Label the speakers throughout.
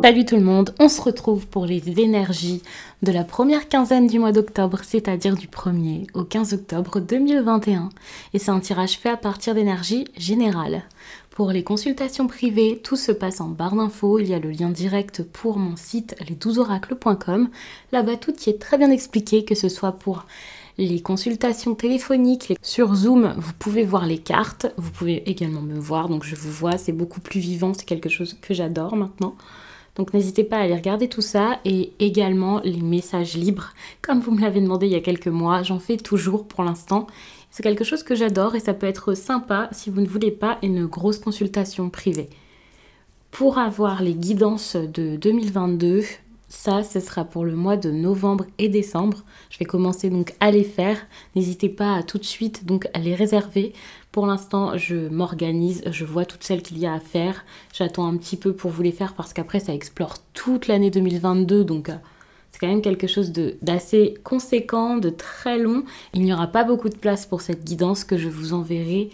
Speaker 1: Salut tout le monde, on se retrouve pour les énergies de la première quinzaine du mois d'octobre, c'est-à-dire du 1er au 15 octobre 2021. Et c'est un tirage fait à partir d'énergie générale. Pour les consultations privées, tout se passe en barre d'infos, il y a le lien direct pour mon site les12oracles.com. Là-bas tout y est très bien expliqué, que ce soit pour les consultations téléphoniques, sur Zoom, vous pouvez voir les cartes, vous pouvez également me voir, donc je vous vois, c'est beaucoup plus vivant, c'est quelque chose que j'adore maintenant. Donc n'hésitez pas à aller regarder tout ça et également les messages libres. Comme vous me l'avez demandé il y a quelques mois, j'en fais toujours pour l'instant. C'est quelque chose que j'adore et ça peut être sympa si vous ne voulez pas une grosse consultation privée. Pour avoir les guidances de 2022, ça, ce sera pour le mois de novembre et décembre. Je vais commencer donc à les faire. N'hésitez pas à tout de suite donc à les réserver. Pour l'instant, je m'organise, je vois toutes celles qu'il y a à faire. J'attends un petit peu pour vous les faire parce qu'après, ça explore toute l'année 2022. Donc, c'est quand même quelque chose d'assez conséquent, de très long. Il n'y aura pas beaucoup de place pour cette guidance que je vous enverrai,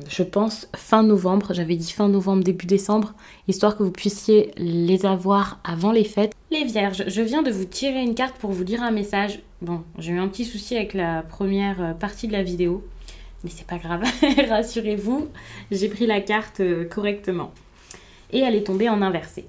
Speaker 1: je pense, fin novembre. J'avais dit fin novembre, début décembre, histoire que vous puissiez les avoir avant les fêtes. Les vierges, je viens de vous tirer une carte pour vous lire un message. Bon, j'ai eu un petit souci avec la première partie de la vidéo, mais c'est pas grave, rassurez-vous, j'ai pris la carte correctement. Et elle est tombée en inversé.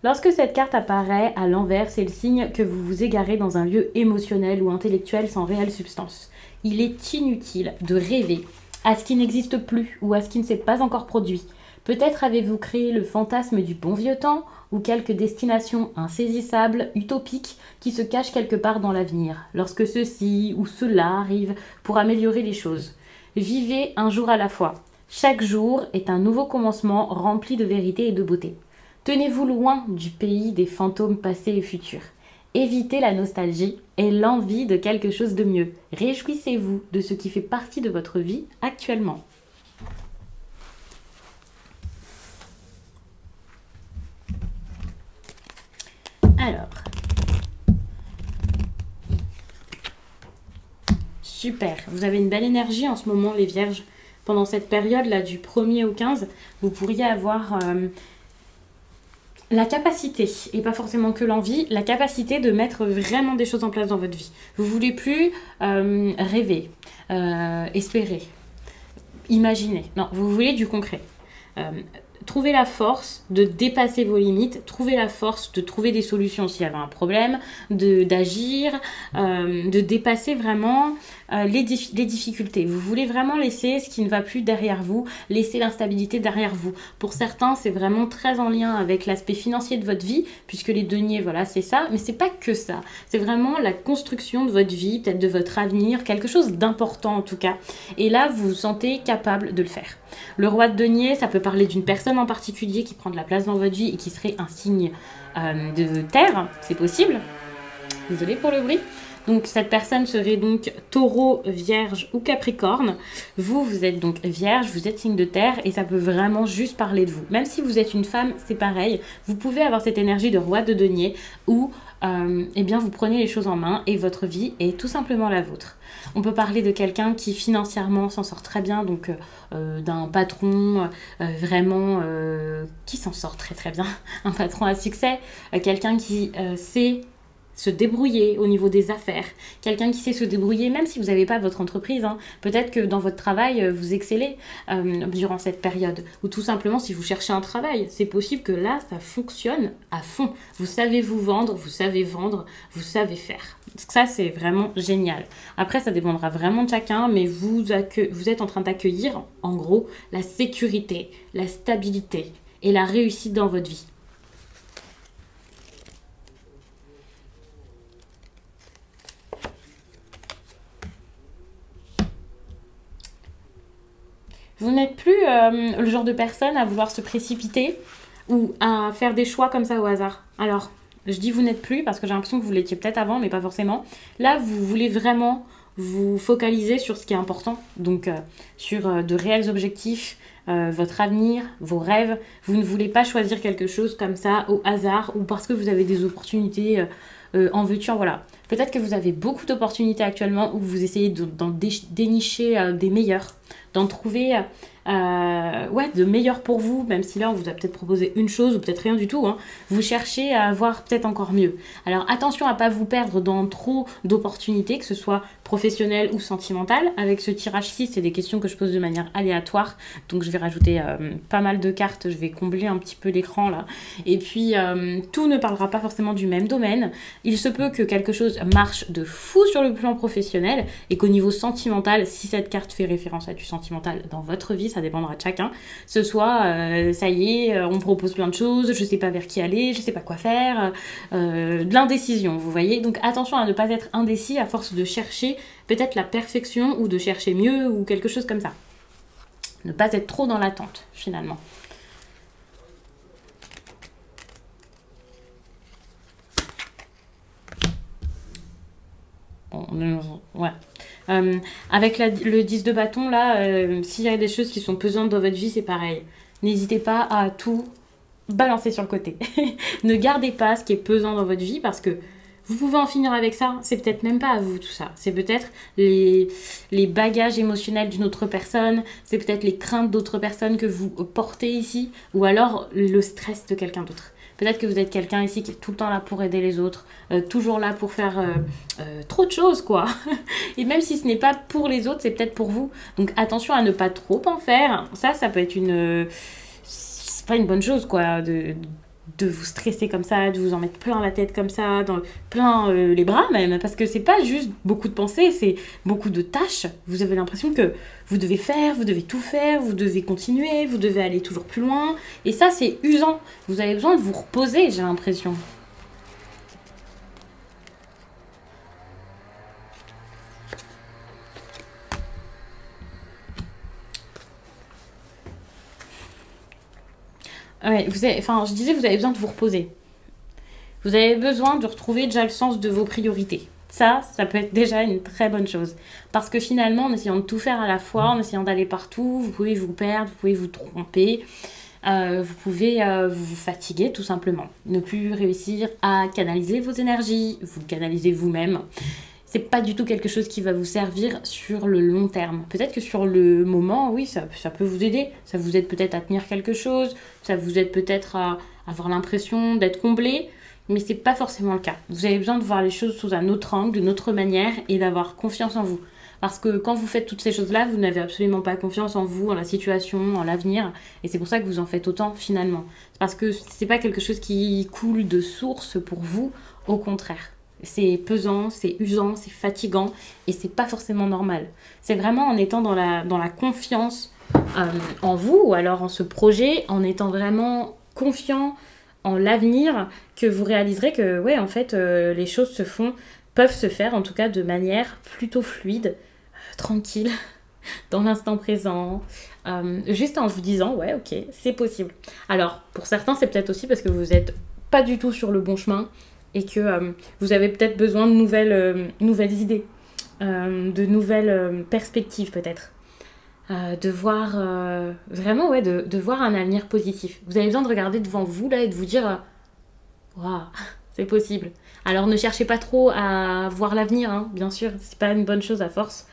Speaker 1: Lorsque cette carte apparaît à l'envers, c'est le signe que vous vous égarez dans un lieu émotionnel ou intellectuel sans réelle substance. Il est inutile de rêver à ce qui n'existe plus ou à ce qui ne s'est pas encore produit. Peut-être avez-vous créé le fantasme du bon vieux temps ou quelques destinations insaisissables, utopiques, qui se cachent quelque part dans l'avenir, lorsque ceci ou cela arrive pour améliorer les choses. Vivez un jour à la fois. Chaque jour est un nouveau commencement rempli de vérité et de beauté. Tenez-vous loin du pays des fantômes passés et futurs. Évitez la nostalgie et l'envie de quelque chose de mieux. Réjouissez-vous de ce qui fait partie de votre vie actuellement. Alors, super, vous avez une belle énergie en ce moment les vierges. Pendant cette période-là du 1er au 15, vous pourriez avoir la capacité, et pas forcément que l'envie, la capacité de mettre vraiment des choses en place dans votre vie. Vous voulez plus rêver, espérer, imaginer. Non, vous voulez du concret. Trouvez la force de dépasser vos limites, trouvez la force de trouver des solutions s'il y avait un problème, d'agir, de dépasser vraiment les difficultés. Vous voulez vraiment laisser ce qui ne va plus derrière vous, laisser l'instabilité derrière vous. Pour certains, c'est vraiment très en lien avec l'aspect financier de votre vie, puisque les deniers, voilà, c'est ça, mais c'est pas que ça. C'est vraiment la construction de votre vie, peut-être de votre avenir, quelque chose d'important en tout cas. Et là, vous vous sentez capable de le faire. Le roi de denier, ça peut parler d'une personne en particulier qui prend de la place dans votre vie et qui serait un signe de terre, c'est possible. Désolée pour le bruit. Donc cette personne serait donc taureau, vierge ou capricorne. Vous êtes donc vierge, vous êtes signe de terre et ça peut vraiment juste parler de vous. Même si vous êtes une femme, c'est pareil. Vous pouvez avoir cette énergie de roi de denier où eh bien, vous prenez les choses en main et votre vie est tout simplement la vôtre. On peut parler de quelqu'un qui financièrement s'en sort très bien, donc d'un patron vraiment qui s'en sort très très bien, un patron à succès, quelqu'un qui sait se débrouiller au niveau des affaires, quelqu'un qui sait se débrouiller même si vous n'avez pas votre entreprise, hein. Peut-être que dans votre travail vous excellez durant cette période, ou tout simplement si vous cherchez un travail, c'est possible que là ça fonctionne à fond, vous savez vous vendre, vous savez faire. Ça c'est vraiment génial. Après ça dépendra vraiment de chacun, mais vous êtes en train d'accueillir en gros la sécurité, la stabilité et la réussite dans votre vie. Vous n'êtes plus le genre de personne à vouloir se précipiter ou à faire des choix comme ça au hasard. Alors, je dis vous n'êtes plus parce que j'ai l'impression que vous l'étiez peut-être avant, mais pas forcément. Là, vous voulez vraiment vous focaliser sur ce qui est important, donc sur de réels objectifs, votre avenir, vos rêves. Vous ne voulez pas choisir quelque chose comme ça au hasard ou parce que vous avez des opportunités en veux-tu, voilà. Peut-être que vous avez beaucoup d'opportunités actuellement où vous essayez d'en dénicher des meilleurs, d'en trouver ouais, de meilleurs pour vous, même si là on vous a peut-être proposé une chose ou peut-être rien du tout. Hein. Vous cherchez à avoir peut-être encore mieux. Alors attention à ne pas vous perdre dans trop d'opportunités, que ce soit professionnelles ou sentimentales. Avec ce tirage-ci, c'est des questions que je pose de manière aléatoire. Donc je vais rajouter pas mal de cartes, je vais combler un petit peu l'écran là. Et puis tout ne parlera pas forcément du même domaine. Il se peut que quelque chose marche de fou sur le plan professionnel et qu'au niveau sentimental, si cette carte fait référence à du sentimental dans votre vie, ça dépendra de chacun, ce soit ça y est, on propose plein de choses, je sais pas vers qui aller, je sais pas quoi faire, de l'indécision, vous voyez. Donc attention à ne pas être indécis à force de chercher peut-être la perfection ou de chercher mieux ou quelque chose comme ça. Ne pas être trop dans l'attente finalement. Ouais. Avec le 10 de bâton, là, s'il y a des choses qui sont pesantes dans votre vie, c'est pareil. N'hésitez pas à tout balancer sur le côté. Ne gardez pas ce qui est pesant dans votre vie parce que vous pouvez en finir avec ça. C'est peut-être même pas à vous tout ça. C'est peut-être les bagages émotionnels d'une autre personne. C'est peut-être les craintes d'autres personnes que vous portez ici. Ou alors le stress de quelqu'un d'autre. Peut-être que vous êtes quelqu'un ici qui est tout le temps là pour aider les autres, toujours là pour faire trop de choses, quoi. Et même si ce n'est pas pour les autres, c'est peut-être pour vous. Donc attention à ne pas trop en faire. Ça peut être c'est pas une bonne chose, quoi, de vous stresser comme ça, de vous en mettre plein la tête comme ça, plein les bras même, parce que c'est pas juste beaucoup de pensées, c'est beaucoup de tâches. Vous avez l'impression que vous devez faire, vous devez tout faire, vous devez continuer, vous devez aller toujours plus loin, et ça c'est usant. Vous avez besoin de vous reposer, j'ai l'impression. Ouais, je disais, vous avez besoin de vous reposer. Vous avez besoin de retrouver déjà le sens de vos priorités. Ça peut être déjà une très bonne chose. Parce que finalement, en essayant de tout faire à la fois, en essayant d'aller partout, vous pouvez vous perdre, vous pouvez vous tromper, vous pouvez vous fatiguer tout simplement. Ne plus réussir à canaliser vos énergies, vous canalisez vous-même. C'est pas du tout quelque chose qui va vous servir sur le long terme. Peut-être que sur le moment, oui, ça peut vous aider. Ça vous aide peut-être à tenir quelque chose, ça vous aide peut-être à avoir l'impression d'être comblé, mais c'est pas forcément le cas. Vous avez besoin de voir les choses sous un autre angle, d'une autre manière et d'avoir confiance en vous. Parce que quand vous faites toutes ces choses-là, vous n'avez absolument pas confiance en vous, en la situation, en l'avenir. Et c'est pour ça que vous en faites autant finalement. Parce que c'est pas quelque chose qui coule de source pour vous, au contraire. C'est pesant, c'est usant, c'est fatigant et c'est pas forcément normal. C'est vraiment en étant dans la confiance en vous ou alors en ce projet, en étant vraiment confiant en l'avenir que vous réaliserez que ouais, en fait, les choses peuvent se faire en tout cas de manière plutôt fluide, tranquille, dans l'instant présent, juste en vous disant ouais, ok, c'est possible. Alors pour certains, c'est peut-être aussi parce que vous n'êtes pas du tout sur le bon chemin et que vous avez peut-être besoin de nouvelles idées, de nouvelles perspectives peut-être. De voir vraiment, ouais, de voir un avenir positif. Vous avez besoin de regarder devant vous là et de vous dire waouh, c'est possible. Alors ne cherchez pas trop à voir l'avenir, hein, bien sûr, c'est pas une bonne chose à force.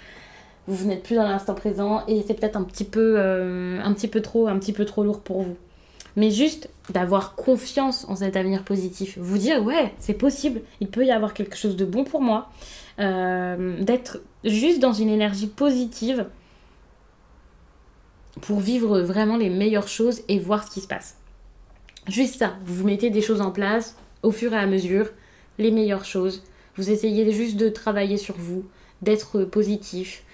Speaker 1: Vous n'êtes plus dans l'instant présent et c'est peut-être un petit peu trop lourd pour vous. Mais juste d'avoir confiance en cet avenir positif. Vous dire, ouais, c'est possible, il peut y avoir quelque chose de bon pour moi. D'être juste dans une énergie positive pour vivre vraiment les meilleures choses et voir ce qui se passe. Juste ça, vous mettez des choses en place au fur et à mesure, les meilleures choses. Vous essayez juste de travailler sur vous, d'être positif,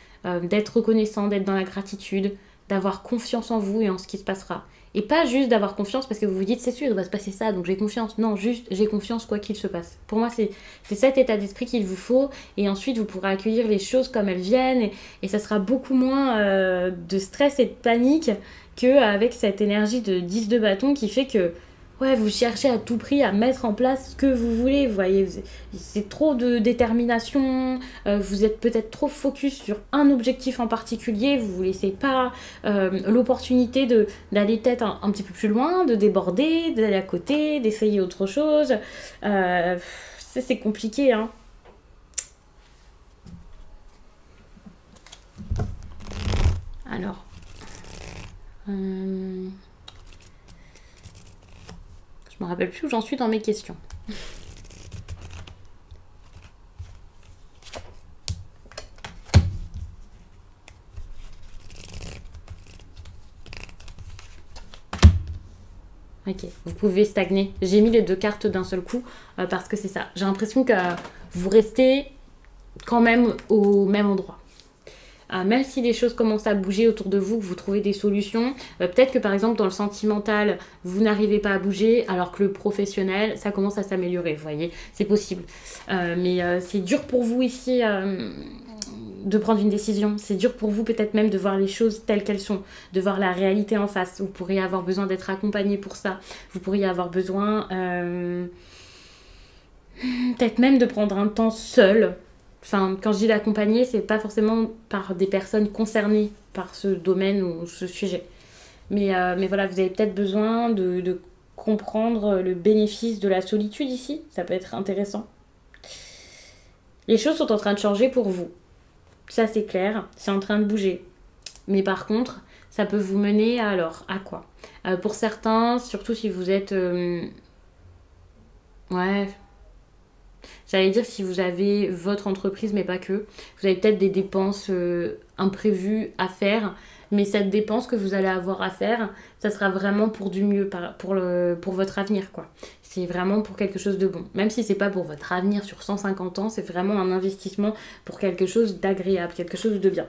Speaker 1: d'être reconnaissant, d'être dans la gratitude, d'avoir confiance en vous et en ce qui se passera. Et pas juste d'avoir confiance parce que vous vous dites c'est sûr il va se passer ça donc j'ai confiance. Non, juste j'ai confiance quoi qu'il se passe. Pour moi c'est cet état d'esprit qu'il vous faut et ensuite vous pourrez accueillir les choses comme elles viennent et ça sera beaucoup moins de stress et de panique qu'avec cette énergie de 10 de bâton qui fait que ouais, vous cherchez à tout prix à mettre en place ce que vous voulez, vous voyez, c'est trop de détermination, vous êtes peut-être trop focus sur un objectif en particulier, vous ne vous laissez pas l'opportunité d'aller peut-être un petit peu plus loin, de déborder, d'aller à côté, d'essayer autre chose. C'est compliqué, hein. Alors, je me rappelle plus où j'en suis dans mes questions. Ok, vous pouvez stagner. J'ai mis les deux cartes d'un seul coup parce que c'est ça. J'ai l'impression que vous restez quand même au même endroit. Même si les choses commencent à bouger autour de vous, que vous trouvez des solutions, peut-être que par exemple dans le sentimental, vous n'arrivez pas à bouger, alors que le professionnel, ça commence à s'améliorer, vous voyez, c'est possible. Mais c'est dur pour vous ici de prendre une décision. C'est dur pour vous peut-être même de voir les choses telles qu'elles sont, de voir la réalité en face. Vous pourriez avoir besoin d'être accompagné pour ça. Vous pourriez avoir besoin peut-être même de prendre un temps seul. Enfin, quand je dis d'accompagner, c'est pas forcément par des personnes concernées par ce domaine ou ce sujet. Mais voilà, vous avez peut-être besoin de comprendre le bénéfice de la solitude ici. Ça peut être intéressant. Les choses sont en train de changer pour vous. Ça, c'est clair. C'est en train de bouger. Mais par contre, ça peut vous mener à quoi? Pour certains, surtout si vous êtes... ouais... J'allais dire si vous avez votre entreprise, mais pas que. Vous avez peut-être des dépenses imprévues à faire. Mais cette dépense que vous allez avoir à faire, ça sera vraiment pour du mieux, pour votre avenir, quoi. C'est vraiment pour quelque chose de bon. Même si c'est pas pour votre avenir sur 150 ans, c'est vraiment un investissement pour quelque chose d'agréable, quelque chose de bien.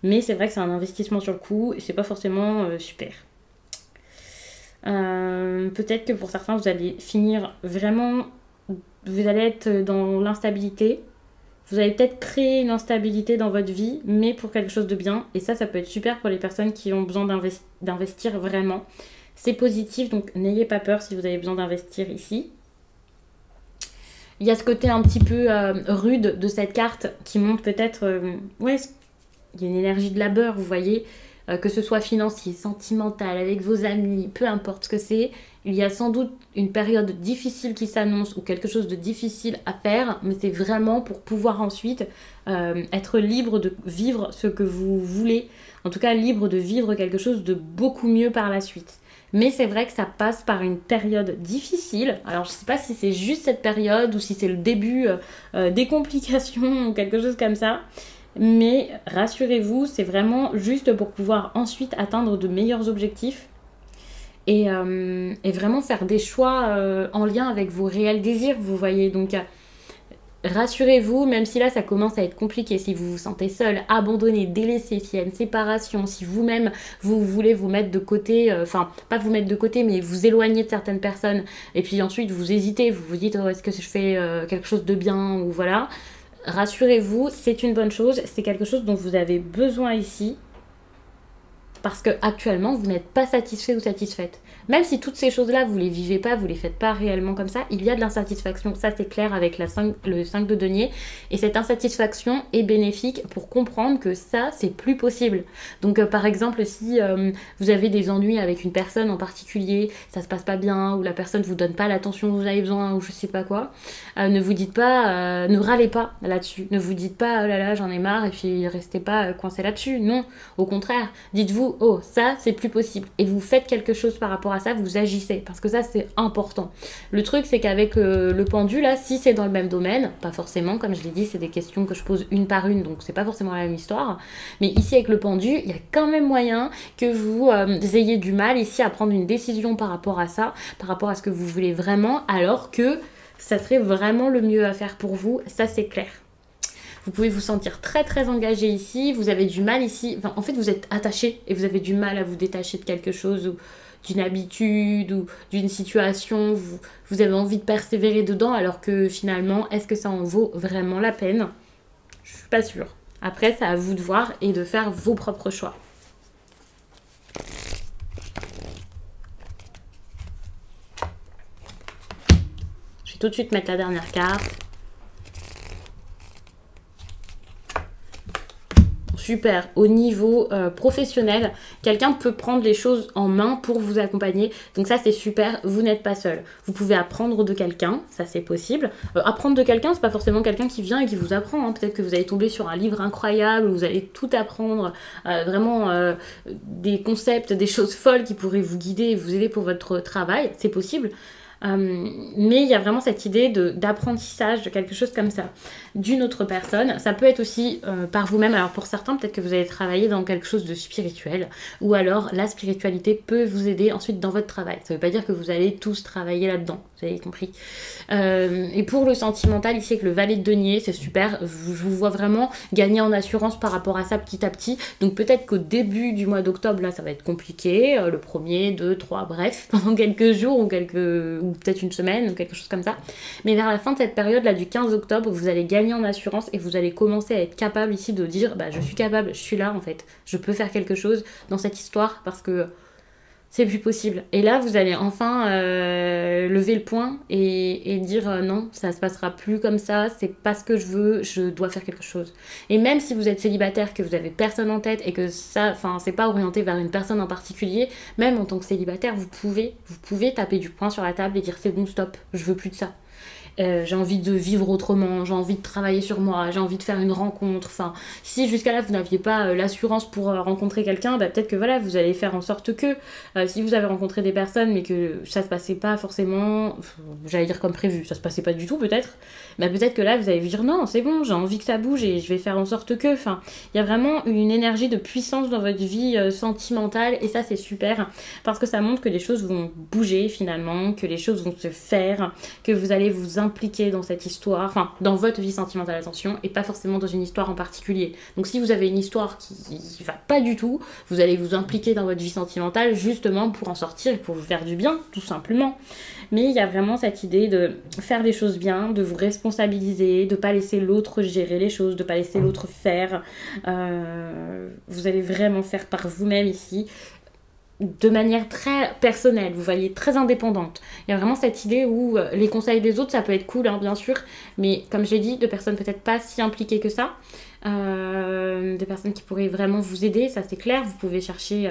Speaker 1: Mais c'est vrai que c'est un investissement sur le coup et c'est pas forcément super. Peut-être que pour certains, vous allez finir vraiment... Vous allez être dans l'instabilité. Vous allez peut-être créer une instabilité dans votre vie, mais pour quelque chose de bien. Et ça peut être super pour les personnes qui ont besoin d'investir vraiment. C'est positif, donc n'ayez pas peur si vous avez besoin d'investir ici. Il y a ce côté un petit peu rude de cette carte qui montre peut-être... ouais, il y a une énergie de labeur, vous voyez, que ce soit financier, sentimental, avec vos amis, peu importe ce que c'est. Il y a sans doute une période difficile qui s'annonce ou quelque chose de difficile à faire, mais c'est vraiment pour pouvoir ensuite être libre de vivre ce que vous voulez. En tout cas, libre de vivre quelque chose de beaucoup mieux par la suite. Mais c'est vrai que ça passe par une période difficile. Alors, je ne sais pas si c'est juste cette période ou si c'est le début des complications ou quelque chose comme ça. Mais rassurez-vous, c'est vraiment juste pour pouvoir ensuite atteindre de meilleurs objectifs. Et vraiment faire des choix en lien avec vos réels désirs, vous voyez. Donc, rassurez-vous, même si là, ça commence à être compliqué, si vous vous sentez seul, abandonné, délaissé, s'il y a une séparation, si vous-même, vous voulez vous mettre de côté, enfin, pas vous mettre de côté, mais vous éloigner de certaines personnes, et puis ensuite, vous hésitez, vous vous dites, oh, est-ce que je fais quelque chose de bien, ou voilà. Rassurez-vous, c'est une bonne chose, c'est quelque chose dont vous avez besoin ici, parce que actuellement vous n'êtes pas satisfait ou satisfaite. Même si toutes ces choses-là, vous les vivez pas, vous les faites pas réellement comme ça, il y a de l'insatisfaction. Ça, c'est clair avec le 5 de denier. Et cette insatisfaction est bénéfique pour comprendre que ça, c'est plus possible. Donc, par exemple, si vous avez des ennuis avec une personne en particulier, ça se passe pas bien, ou la personne vous donne pas l'attention que vous avez besoin, ou je sais pas quoi, ne vous dites pas, ne râlez pas là-dessus. Ne vous dites pas, oh là là, j'en ai marre, et puis restez pas coincé là-dessus. Non, au contraire, dites-vous, oh, ça, c'est plus possible. Et vous faites quelque chose par rapport à ça, vous agissez, parce que ça, c'est important. Le truc, c'est qu'avec le pendu, là, si c'est dans le même domaine, pas forcément, comme je l'ai dit, c'est des questions que je pose une par une, donc c'est pas forcément la même histoire, mais ici, avec le pendu, il y a quand même moyen que vous ayez du mal ici à prendre une décision par rapport à ça, par rapport à ce que vous voulez vraiment, alors que ça serait vraiment le mieux à faire pour vous, ça, c'est clair. Vous pouvez vous sentir très très engagé ici, vous avez du mal ici, enfin, en fait vous êtes attaché et vous avez du mal à vous détacher de quelque chose ou d'une habitude ou d'une situation, vous avez envie de persévérer dedans alors que finalement, est-ce que ça en vaut vraiment la peine? Je suis pas sûre. Après, c'est à vous de voir et de faire vos propres choix. Je vais tout de suite mettre la dernière carte. super. Au niveau professionnel, quelqu'un peut prendre les choses en main pour vous accompagner. Donc ça, c'est super. Vous n'êtes pas seul. Vous pouvez apprendre de quelqu'un, ça c'est possible. Apprendre de quelqu'un, c'est pas forcément quelqu'un qui vient et qui vous apprend. Hein. Peut-être que vous allez tomber sur un livre incroyable, où vous allez tout apprendre, vraiment des concepts, des choses folles qui pourraient vous guider et vous aider pour votre travail. C'est possible. Mais il y a vraiment cette idée d'apprentissage, de quelque chose comme ça, d'une autre personne. Ça peut être aussi par vous-même. Alors pour certains, peut-être que vous allez travailler dans quelque chose de spirituel, ou alors la spiritualité peut vous aider ensuite dans votre travail. Ça veut pas dire que vous allez tous travailler là-dedans, vous avez compris. Et pour le sentimental, ici avec le valet de denier, c'est super. Je vous vois vraiment gagner en assurance par rapport à ça petit à petit. Donc peut-être qu'au début du mois d'octobre, là, ça va être compliqué. Le 1er, 2, 3, bref, pendant quelques jours ou peut-être une semaine ou quelque chose comme ça. Mais vers la fin de cette période là du 15 octobre, vous allez gagner en assurance et vous allez commencer à être capable ici de dire bah je suis capable, je suis là en fait, je peux faire quelque chose dans cette histoire parce que c'est plus possible. Et là, vous allez enfin lever le poing et dire non, ça se passera plus comme ça, c'est pas ce que je veux, je dois faire quelque chose. Et même si vous êtes célibataire, que vous avez personne en tête et que ça, enfin, c'est pas orienté vers une personne en particulier, même en tant que célibataire, vous pouvez taper du poing sur la table et dire c'est bon, stop, je veux plus de ça. J'ai envie de vivre autrement, j'ai envie de travailler sur moi, j'ai envie de faire une rencontre. Enfin, si jusqu'à là vous n'aviez pas l'assurance pour rencontrer quelqu'un, bah, peut-être que voilà, vous allez faire en sorte que si vous avez rencontré des personnes mais que ça se passait pas forcément, j'allais dire comme prévu, ça se passait pas du tout peut-être, bah peut-être que là vous allez vous dire non, c'est bon, j'ai envie que ça bouge et je vais faire en sorte que. Enfin, il y a vraiment une énergie de puissance dans votre vie sentimentale et ça c'est super parce que ça montre que les choses vont bouger finalement, que les choses vont se faire, que vous allez vous impliqué dans cette histoire, enfin dans votre vie sentimentale, attention, et pas forcément dans une histoire en particulier. Donc si vous avez une histoire qui va pas du tout, vous allez vous impliquer dans votre vie sentimentale justement pour en sortir et pour vous faire du bien, tout simplement. Mais il y a vraiment cette idée de faire les choses bien, de vous responsabiliser, de pas laisser l'autre gérer les choses, de pas laisser l'autre faire. Vous allez vraiment faire par vous-même ici, de manière très personnelle, vous voyez, très indépendante. Il y a vraiment cette idée où les conseils des autres, ça peut être cool, hein, bien sûr, mais comme j'ai dit, de personnes peut-être pas si impliquées que ça, des personnes qui pourraient vraiment vous aider, ça c'est clair, vous pouvez chercher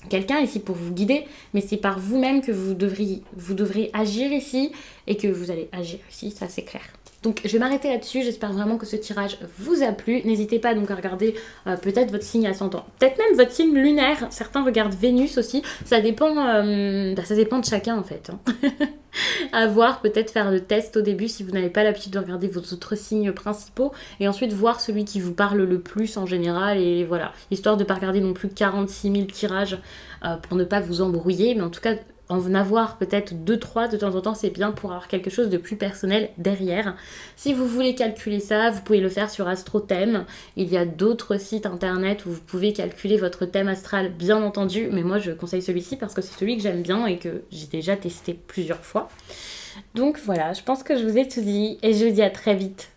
Speaker 1: quelqu'un ici pour vous guider, mais c'est par vous-même que vous devrez agir ici et que vous allez agir ici, ça c'est clair. Donc je vais m'arrêter là-dessus, j'espère vraiment que ce tirage vous a plu. N'hésitez pas donc à regarder peut-être votre signe ascendant, peut-être même votre signe lunaire. Certains regardent Vénus aussi, ça dépend de chacun en fait. Hein. À voir, peut-être faire le test au début si vous n'avez pas l'habitude de regarder vos autres signes principaux et ensuite voir celui qui vous parle le plus en général et voilà, histoire de ne pas regarder non plus 46 000 tirages pour ne pas vous embrouiller, mais en tout cas en avoir peut-être 2-3 de temps en temps, c'est bien pour avoir quelque chose de plus personnel derrière. Si vous voulez calculer ça, vous pouvez le faire sur AstroThème. Il y a d'autres sites internet où vous pouvez calculer votre thème astral, bien entendu, mais moi je conseille celui-ci parce que c'est celui que j'aime bien et que j'ai déjà testé plusieurs fois. Donc voilà, je pense que je vous ai tout dit et je vous dis à très vite.